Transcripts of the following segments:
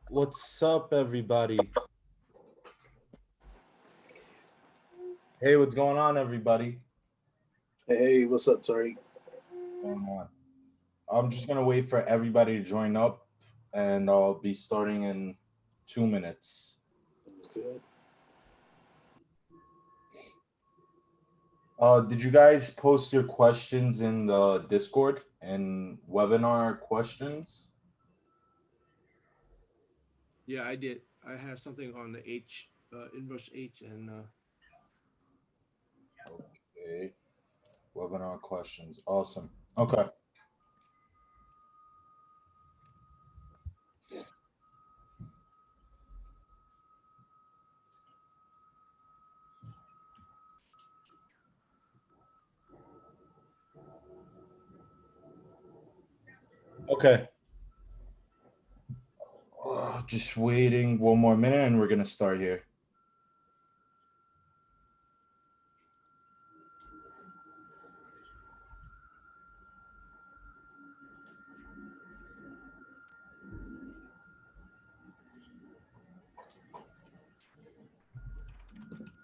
What's up, everybody? Hey, what's going on, everybody? Hey, what's up, Tariq? What's going on? I'm just gonna wait for everybody to join up, and I'll be starting in 2 minutes. Sounds good. Did you guys post your questions in the Discord and webinar questions? Yeah, I did. I have something on the H, inverse H, and Okay, webinar questions. Awesome. Okay. Okay. Just waiting 1 more minute, and we're gonna start here.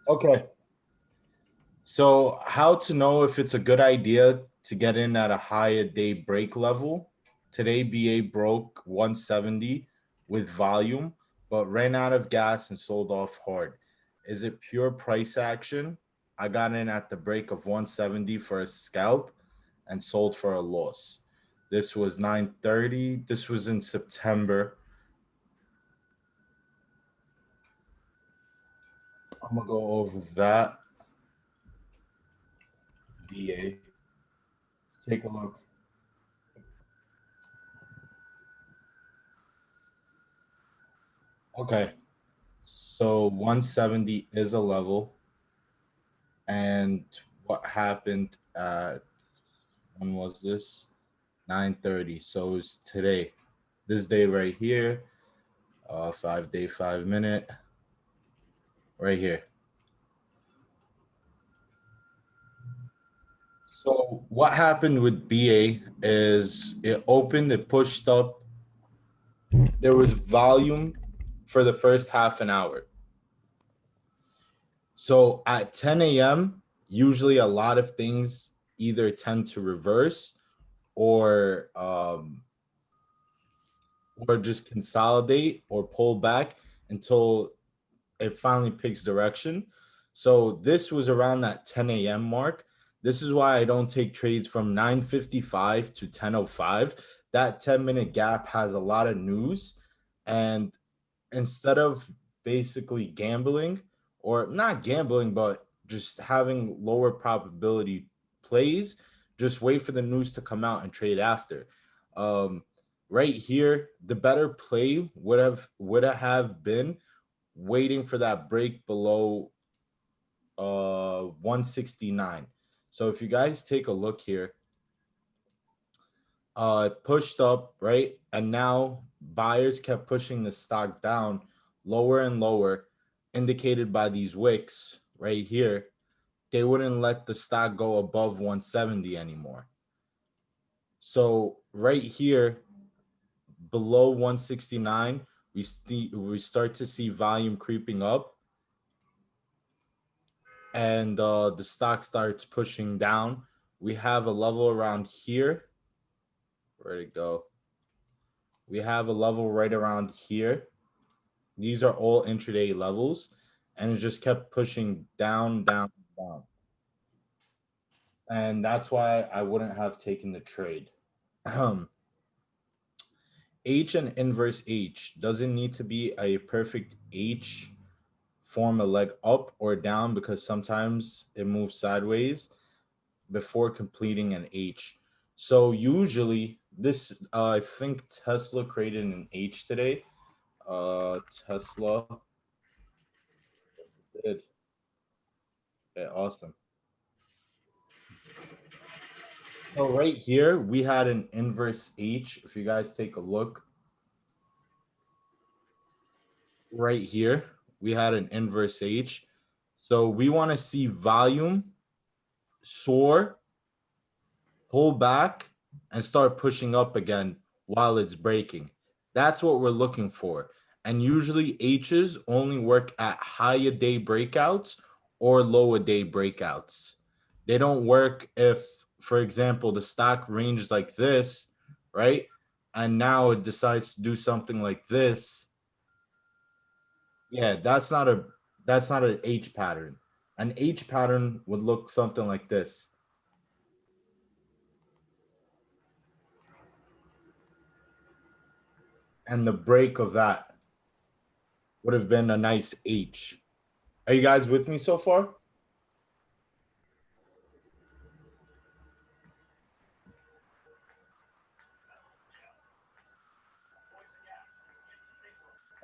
Okay. So, how to know if it's a good idea to get in at a higher day break level? Today, BA broke 170 with volume, but ran out of gas and sold off hard. Is it pure price action? I got in at the break of 170 for a scalp and sold for a loss. This was 9:30. This was in September. I'm gonna go over that. BA. Let's take a look. Okay. So 170 is a level. And what happened at, when was this? 9:30. So it's today. This day right here. 5 day, 5 minute. Right here. So what happened with BA is it opened, it pushed up. There was volume for the first half an hour. So at 10 a.m., usually a lot of things either tend to reverse or just consolidate or pull back until it finally picks direction. So this was around that 10 a.m. mark. This is why I don't take trades from 9:55 to 10:05. That 10-minute gap has a lot of news. And instead of basically gambling, or not gambling, but just having lower probability plays, just wait for the news to come out and trade after. Um, right here, the better play would have been waiting for that break below 169. So if you guys take a look here, it pushed up, right? And now buyers kept pushing the stock down lower and lower, indicated by these wicks right here. They wouldn't let the stock go above 170 anymore. So right here, below 169, we start to see volume creeping up, and the stock starts pushing down. We have a level around here. Where'd it go? We have a level right around here. These are all intraday levels, and it just kept pushing down, down, down. And that's why I wouldn't have taken the trade. H and inverse H doesn't need to be a perfect H, form a leg up or down, because sometimes it moves sideways before completing an H. So usually this, I think Tesla created an H today. Tesla, yes, it did. Okay, awesome. So right here, we had an inverse H. If you guys take a look right here, we had an inverse H. So we want to see volume soar, pull back, and start pushing up again while it's breaking. That's what we're looking for. And usually H's only work at higher day breakouts or lower day breakouts. They don't work if, for example, the stock ranges like this, right? And now it decides to do something like this. Yeah, that's not an H pattern. An H pattern would look something like this. And the break of that would have been a nice H. Are you guys with me so far?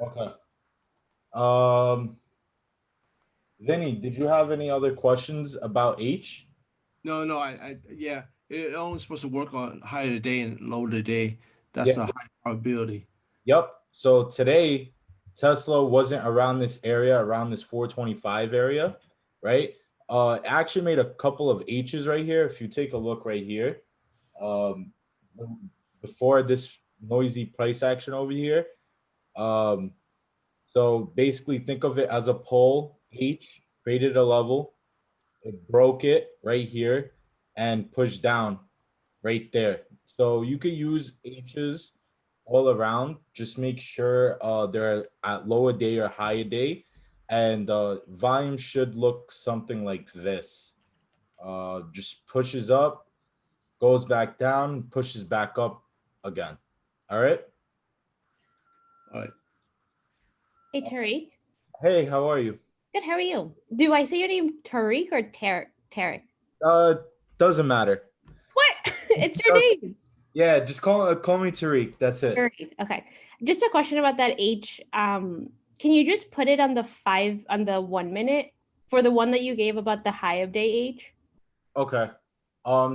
Okay. Vinny, did you have any other questions about H? No, yeah, it only supposed to work on higher the day and lower the day. Yeah. That's a high probability. Yep. So today, Tesla wasn't around this area, around this 425 area, right? It actually made a couple of H's right here. If you take a look right here, um, before this noisy price action over here. Um, so basically think of it as a pole H, created a level, it broke it right here and pushed down right there. So you could use H's all around. Just make sure they're at lower day or higher day. And volume should look something like this. Just pushes up, goes back down, pushes back up again. All right. All right. Hey, Tariq. Hey, how are you? Good. How are you? Do I say your name Tariq or Tarek? Uh, doesn't matter. What? It's your name. Yeah, just call me Tariq. That's it. Tariq. Okay. Just a question about that H. Can you just put it on the 1 minute for the one that you gave about the high of day H? Okay.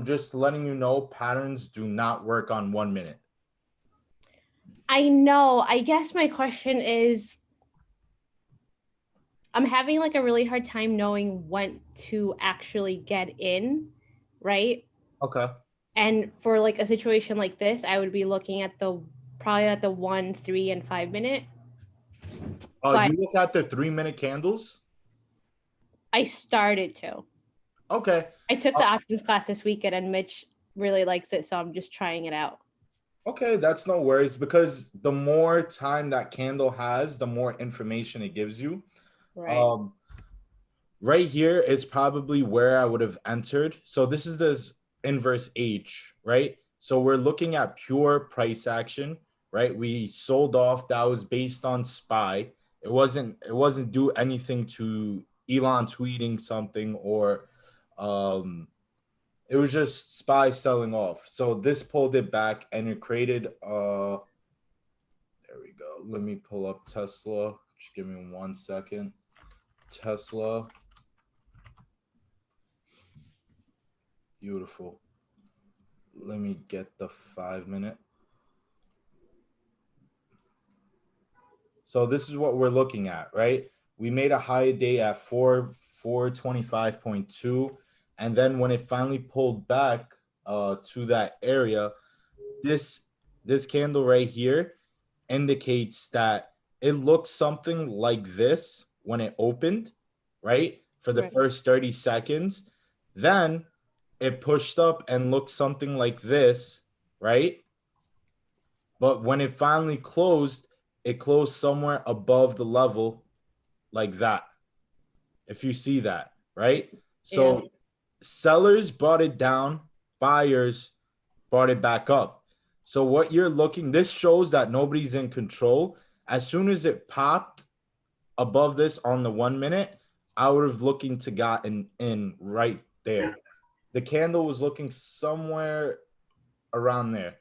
Just letting you know, patterns do not work on 1 minute. I know. I guess my question is, I'm having like a really hard time knowing when to actually get in, right? Okay. And for like a situation like this, I would be looking at probably at the 1, 3, and 5 minute. But You look at the 3-minute candles. I started to. Okay. I took the options class this weekend, and Mitch really likes it, so I'm just trying it out. Okay, that's no worries because the more time that candle has, the more information it gives you. Right. Right here is probably where I would have entered. So this is this inverse H, right? So we're looking at pure price action, right? We sold off. That was based on SPY. It wasn't do anything to Elon tweeting something or it was just SPY selling off. So this pulled it back and it created there we go. Let me pull up Tesla. Just give me 1 second. Tesla. Beautiful. Let me get the 5 minute. So this is what we're looking at, right? We made a high day at 425.2. And then when it finally pulled back to that area, this candle right here indicates that it looks something like this when it opened, right? For the Right. first 30 seconds. Then it pushed up and looked something like this, right? But when it finally closed, it closed somewhere above the level like that. If you see that, right? So Yeah. sellers brought it down, buyers brought it back up. So what you're looking, this shows that nobody's in control. As soon as it popped above this on the 1 minute, I would have looking to gotten in right there. The candle was looking somewhere around there.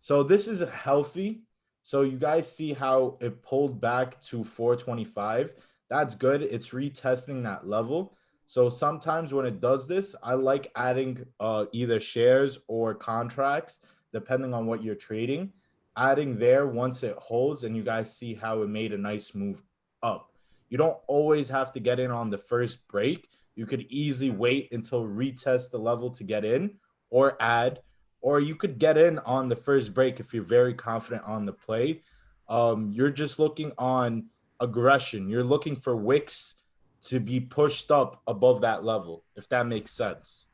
So this is healthy. So you guys see how it pulled back to 425. That's good. It's retesting that level. So sometimes when it does this, I like adding either shares or contracts, depending on what you're trading. Adding there once it holds, and you guys see how it made a nice move up. You don't always have to get in on the first break. You could easily wait until retest the level to get in or add, or you could get in on the first break if you're very confident on the play. You're just looking on aggression. You're looking for wicks to be pushed up above that level, if that makes sense.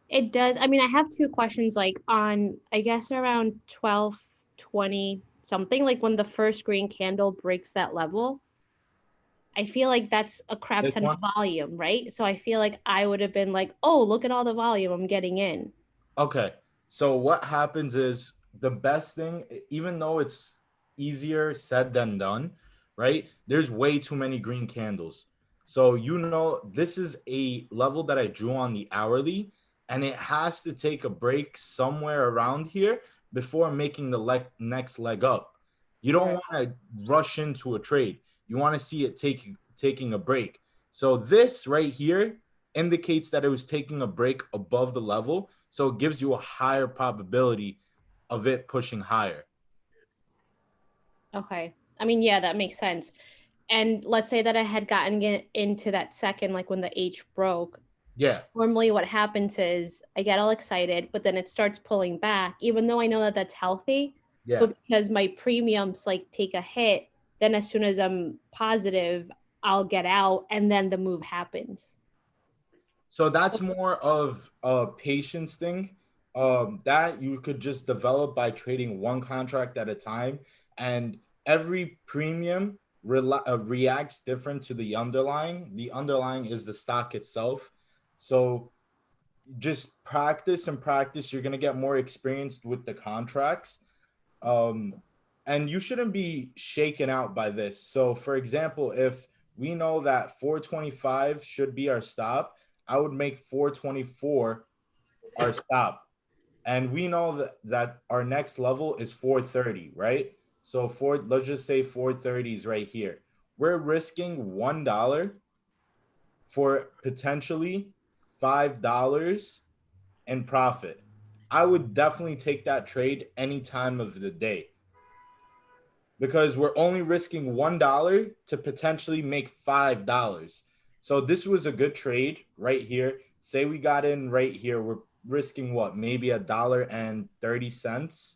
It does. I mean, I have two questions like on, I guess around 12:20 something, like when the first green candle breaks that level. I feel like that's a crap This ton of one? volume, right? So I feel like I would have been like, oh, look at all the volume I'm getting in. Okay. So what happens is the best thing, even though it's easier said than done, right? There's way too many green candles. So you know this is a level that I drew on the hourly, and it has to take a break somewhere around here before making the next leg up. You don't Right. want to rush into a trade. You want to see it taking a break. So this right here indicates that it was taking a break above the level. So it gives you a higher probability of it pushing higher. Okay. I mean, yeah, that makes sense. And let's say that I had gotten into that second, like when the H broke. Yeah. Normally, what happens is I get all excited, but then it starts pulling back, even though I know that that's healthy. Yeah. But because my premiums like take a hit, then as soon as I'm positive, I'll get out, and then the move happens. So that's more of a patience thing that you could just develop by trading one contract at a time. And every premium reacts different to the underlying. The underlying is the stock itself. So just practice and practice. You're going to get more experienced with the contracts. Um, and you shouldn't be shaken out by this. So, for example, if we know that 425 should be our stop, I would make 424 our stop. And we know that our next level is 430, right? So let's just say 430 is right here. We're risking $1 for potentially $5 in profit. I would definitely take that trade any time of the day because we're only risking $1 to potentially make $5. So this was a good trade right here. Say we got in right here, we're risking what, maybe $1.30.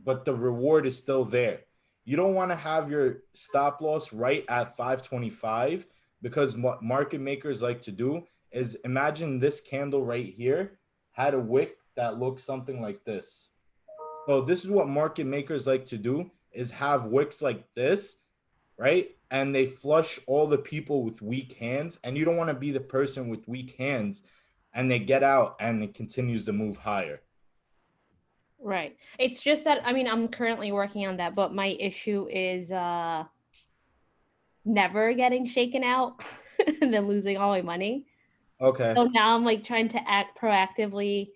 But the reward is still there. You don't want to have your stop loss right at 525 because what market makers like to do is imagine this candle right here had a wick that looks something like this. So this is what market makers like to do is have wicks like this, right? And they flush all the people with weak hands. And you don't want to be the person with weak hands and they get out and it continues to move higher. Right. It's just that I mean, I'm currently working on that, but my issue is never getting shaken out and then losing all my money. Okay. So now I'm like trying to act proactively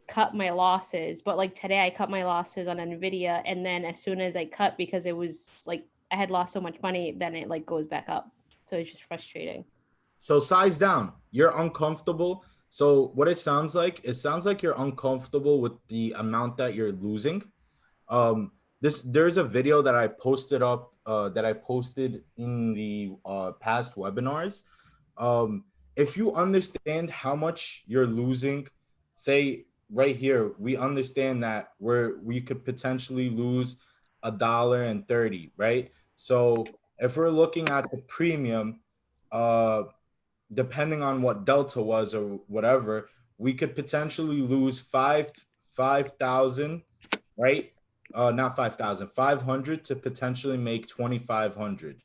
cut my losses. But like today I cut my losses on Nvidia, and then as soon as I cut, because it was like I had lost so much money, then it like goes back up. So it's just frustrating. So size down. You're uncomfortable. So what it sounds like you're uncomfortable with the amount that you're losing. There's a video that I posted up that I posted in the past webinars. Um, if you understand how much you're losing, say right here, we understand that we could potentially lose $1.30, right? So if we're looking at the premium, uh, depending on what delta was or whatever, we could potentially lose 5,000, right? Not 5,000, 500 to potentially make 2,500,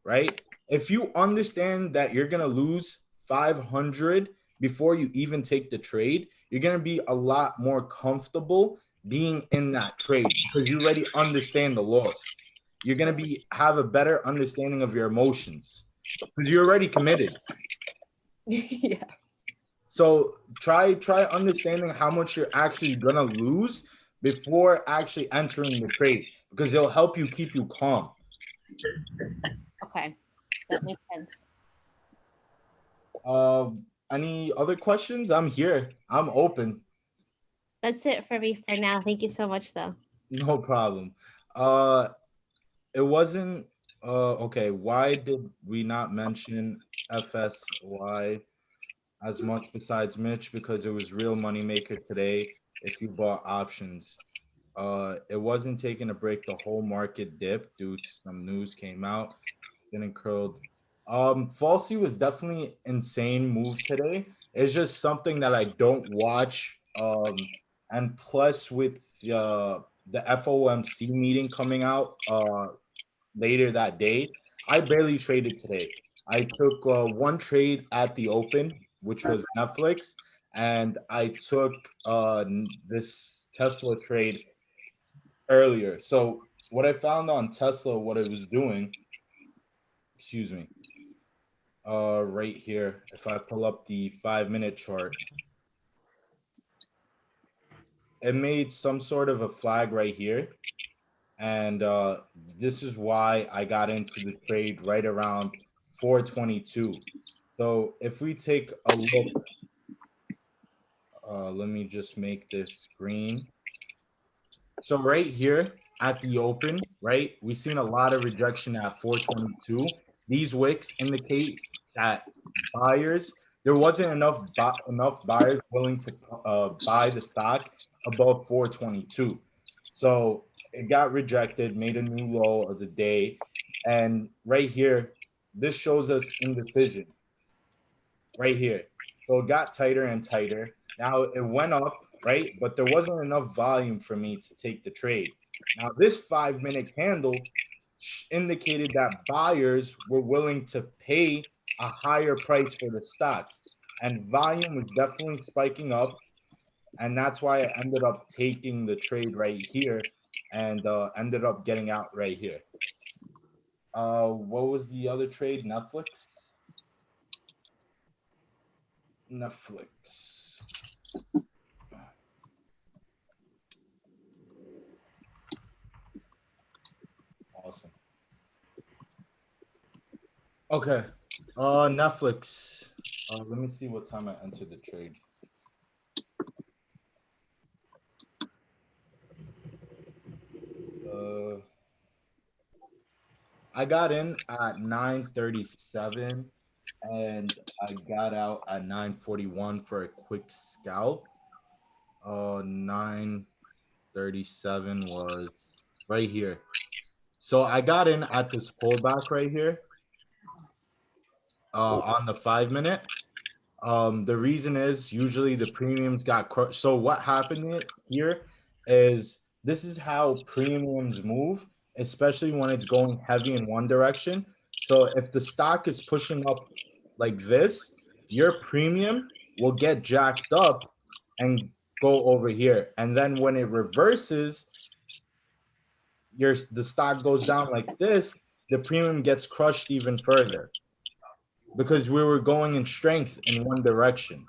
right? If you understand that you're gonna lose 500 before you even take the trade, you're gonna be a lot more comfortable being in that trade because you already understand the loss. You're gonna have a better understanding of your emotions because you're already committed. Yeah. So try understanding how much you're actually gonna lose before actually entering the trade because it'll help you keep you calm. Okay. That makes sense. Any other questions? I'm here. I'm open. That's it for me for now. Thank you so much though. No problem. Uh, it wasn't. Okay. Why did we not mention FSY as much besides Mitch? Because it was real moneymaker today if you bought options. It wasn't taking a break. The whole market dipped due to some news came out. Getting curled. Falsey was definitely insane move today. It's just something that I don't watch. And plus with the FOMC meeting coming out later that day, I barely traded today. I took one trade at the open, which was Netflix, and I took this Tesla trade earlier. So what I found on Tesla, what it was doing, excuse me, right here, if I pull up the 5-minute chart, it made some sort of a flag right here. And this is why I got into the trade right around 422. So if we take a look, let me just make this green. So right here at the open, right, we've seen a lot of rejection at 422. These wicks indicate that buyers, there wasn't enough buyers willing to buy the stock above 422. So it got rejected, made a new low of the day. And right here, this shows us indecision right here. So it got tighter and tighter. Now it went up, right? But there wasn't enough volume for me to take the trade. Now, this 5-minute candle indicated that buyers were willing to pay a higher price for the stock. And volume was definitely spiking up. And that's why I ended up taking the trade right here and ended up getting out right here. What was the other trade? Netflix? Netflix. Awesome. Okay. Netflix. Let me see what time I entered the trade. I got in at 9:37 and I got out at 9:41 for a quick scalp. 9:37 was right here. So I got in at this pullback right here on the 5-minute. The reason is usually the premiums got crushed. So what happened here is this is how premiums move, especially when it's going heavy in one direction. So if the stock is pushing up like this, your premium will get jacked up and go over here. And then when it reverses, the stock goes down like this, the premium gets crushed even further because we were going in strength in one direction.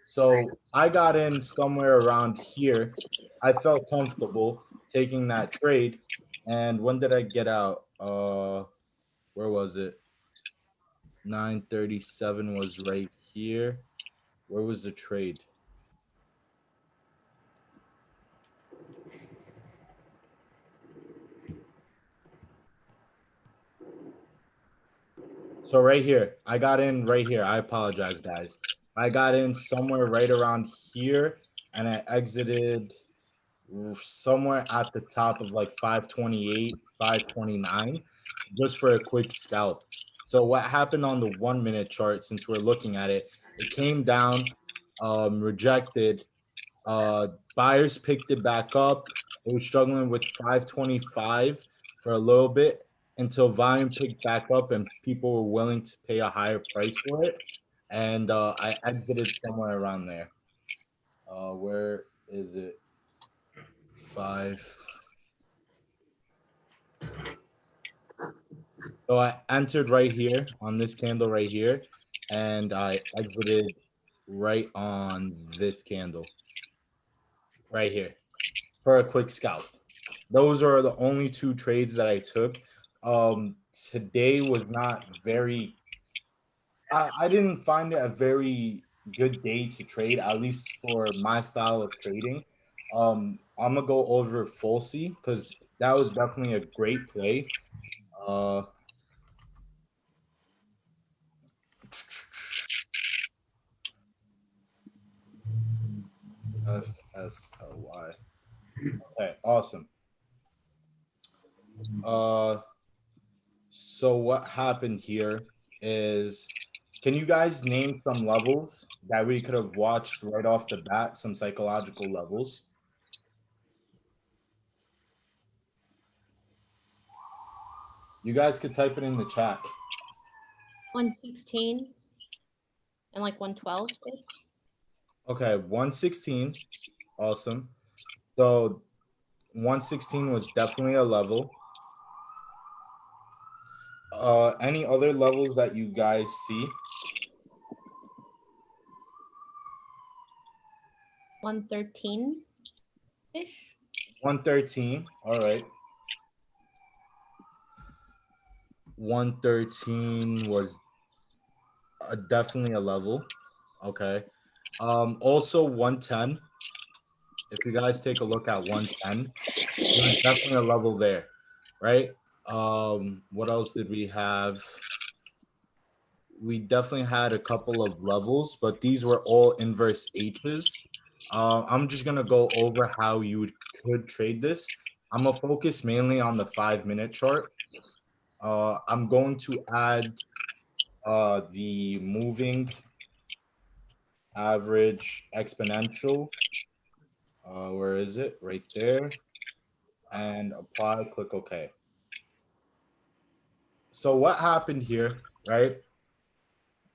So I got in somewhere around here. I felt comfortable taking that trade. And when did I get out? Where was it? 9:37 was right here. Where was the trade? So right here, I got in right here. I apologize, guys. I got in somewhere right around here and I exited somewhere at the top of like 528, 529, just for a quick scalp. So what happened on the 1-minute chart, since we're looking at it, it came down, rejected. Buyers picked it back up. It was struggling with 525 for a little bit until volume picked back up and people were willing to pay a higher price for it. And I exited somewhere around there. Where is it? 5. So I entered right here on this candle right here, and I exited right on this candle right here for a quick scalp. Those are the only two trades that I took. Today was not very. I didn't find it a very good day to trade, at least for my style of trading. I'm gonna go over Folsey because that was definitely a great play. Uh, FSLY. Okay, awesome. So what happened here is, can you guys name some levels that we could have watched right off the bat, some psychological levels? You guys could type it in the chat. 116 and like 112 ish. Okay, 116. Awesome. So 116 was definitely a level. Any other levels that you guys see? 113 ish. 113. All right. 113 was definitely a level. Okay. Also 110. If you guys take a look at 110, there's definitely a level there, right? What else did we have? We definitely had a couple of levels, but these were all inverse H's. I'm just gonna go over how could trade this. I'm gonna focus mainly on the 5-minute chart. I'm going to add the moving average exponential. Where is it? Right there. And apply, click OK. So what happened here, right,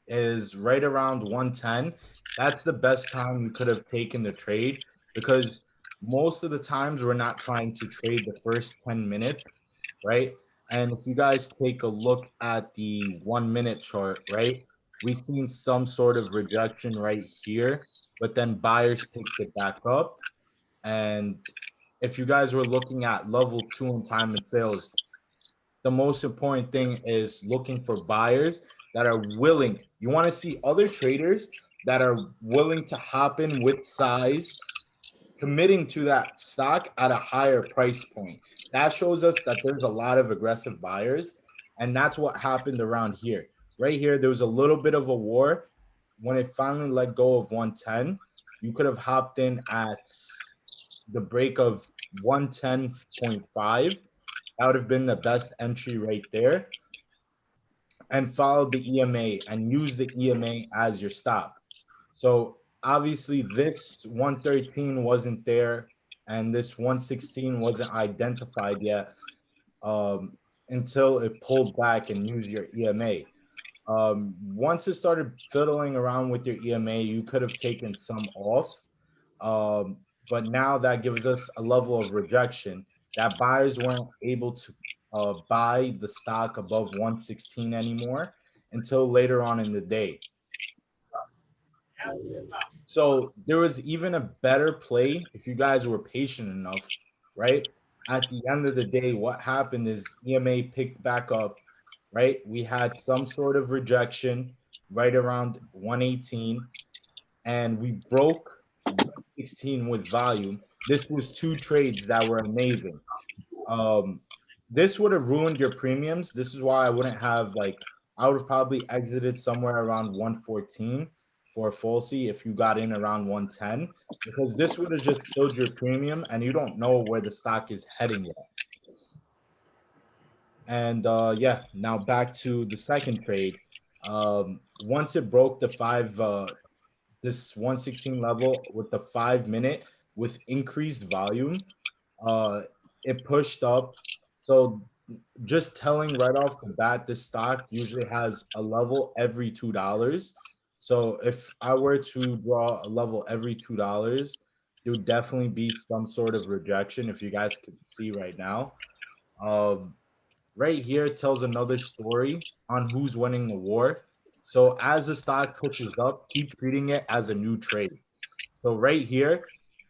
is right around 110. That's the best time you could have taken the trade, because most of the times we're not trying to trade the first 10 minutes, right? And if you guys take a look at the 1-minute chart, right, we've seen some sort of rejection right here, but then buyers picked it back up. And if you guys were looking at level 2 in time and sales, the most important thing is looking for buyers that are willing. You want to see other traders that are willing to hop in with size, committing to that stock at a higher price point. That shows us that there's a lot of aggressive buyers. And that's what happened around here. Right here, there was a little bit of a war. When it finally let go of 110, you could have hopped in at the break of 110.5. That would have been the best entry right there, and followed the EMA and use the EMA as your stop. So obviously this 113 wasn't there, and this 116 wasn't identified yet, until it pulled back and used your EMA. Once it started fiddling around with your EMA, you could have taken some off. Um, but now that gives us a level of rejection that buyers weren't able to buy the stock above 116 anymore until later on in the day. So there was even a better play if you guys were patient enough, right? At the end of the day, what happened is EMA picked back up, right? We had some sort of rejection right around 118, and we broke 116 with volume. This was 2 trades that were amazing. This would have ruined your premiums. This is why I wouldn't have, like, I would have probably exited somewhere around 114 for a falsie if you got in around 110, because this would have just killed your premium and you don't know where the stock is heading yet. And yeah, now back to the second trade. Once it broke the this 116 level with the 5-minute with increased volume, uh it pushed up. So just telling right off the bat, this stock usually has a level every $2. So if I were to draw a level every $2, there would definitely be some sort of rejection, if you guys could see right now. um right here tells another story on who's winning the war. So as the stock pushes up, keep treating it as a new trade. So right here,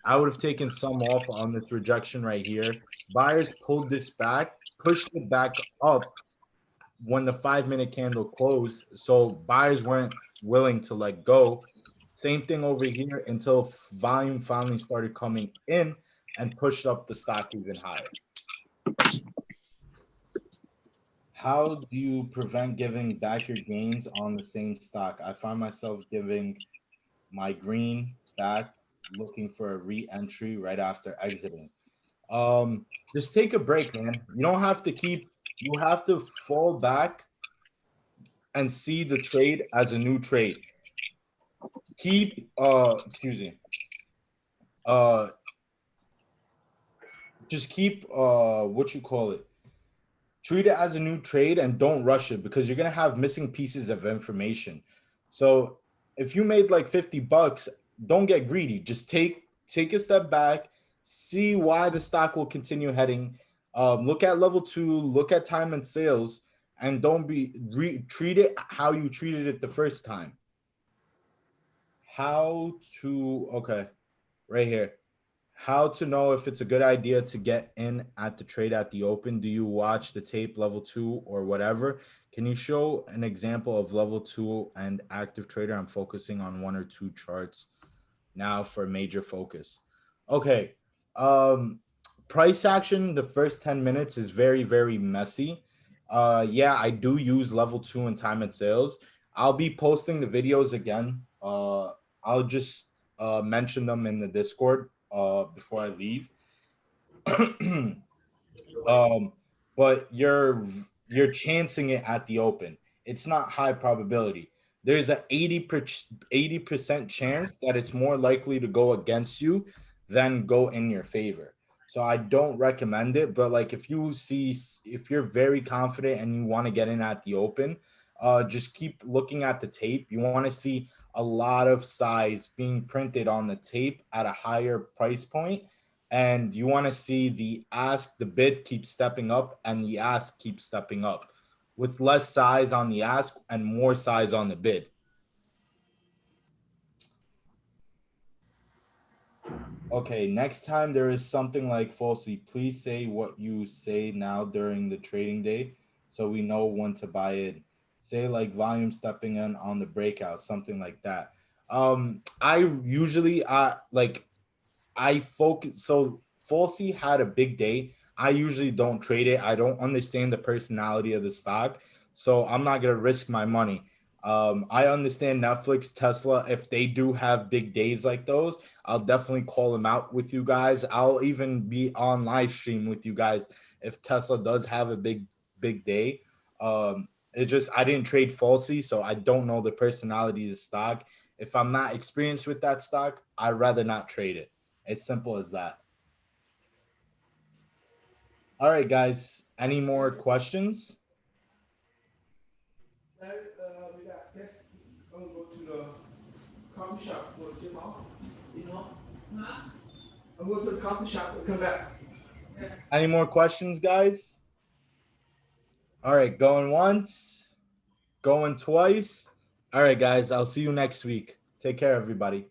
I would have taken some off on this rejection right here. Buyers pulled this back, pushed it back up when the 5-minute candle closed. So buyers weren't willing to let go. Same thing over here until volume finally started coming in and pushed up the stock even higher. How do you prevent giving back your gains on the same stock? I find myself giving my green back, looking for a re-entry right after exiting. Just take a break, man. You don't have to keep, you have to fall back and see the trade as a new trade. Keep, excuse me, uh, just keep, what you call it, treat it as a new trade and don't rush it because you're going to have missing pieces of information. So if you made like 50 bucks, don't get greedy. Just take a step back, see why the stock will continue heading. Look at level 2, look at time and sales, and don't treat it how you treated it the first time. How to, okay, right here. How to know if it's a good idea to get in at the trade at the open. Do you watch the tape level 2 or whatever? Can you show an example of level 2 and active trader? I'm focusing on 1 or 2 charts now for major focus. Okay. Price action, the first 10 minutes is very, very messy. Yeah, I do use level 2 and time and sales. I'll be posting the videos again. I'll just mention them in the Discord before I leave. But you're chancing it at the open. It's not high probability. There's a 80% chance that it's more likely to go against you than go in your favor. So I don't recommend it. But like if you're very confident and you want to get in at the open, just keep looking at the tape. You want to see a lot of size being printed on the tape at a higher price point, and you want to see the bid keep stepping up and the ask keep stepping up with less size on the ask and more size on the bid. Okay, next time there is something like falsely, please say what you say now during the trading day so we know when to buy in. Say like volume stepping in on the breakout, something like that. I usually like I focus. So Falsey had a big day. I usually don't trade it. I don't understand the personality of the stock, so I'm not gonna risk my money. I understand Netflix, Tesla. If they do have big days like those, I'll definitely call them out with you guys. I'll even be on live stream with you guys if Tesla does have a big day. It just I didn't trade Falsey, so I don't know the personality of the stock. If I'm not experienced with that stock, I'd rather not trade it. It's simple as that. All right, guys. Any more questions? We got okay. I'm gonna go to the coffee shop for the tip off. You know? I'm going to the coffee shop and come back. Any more questions, guys? All right, going once, going twice. All right, guys. I'll see you next week. Take care, everybody.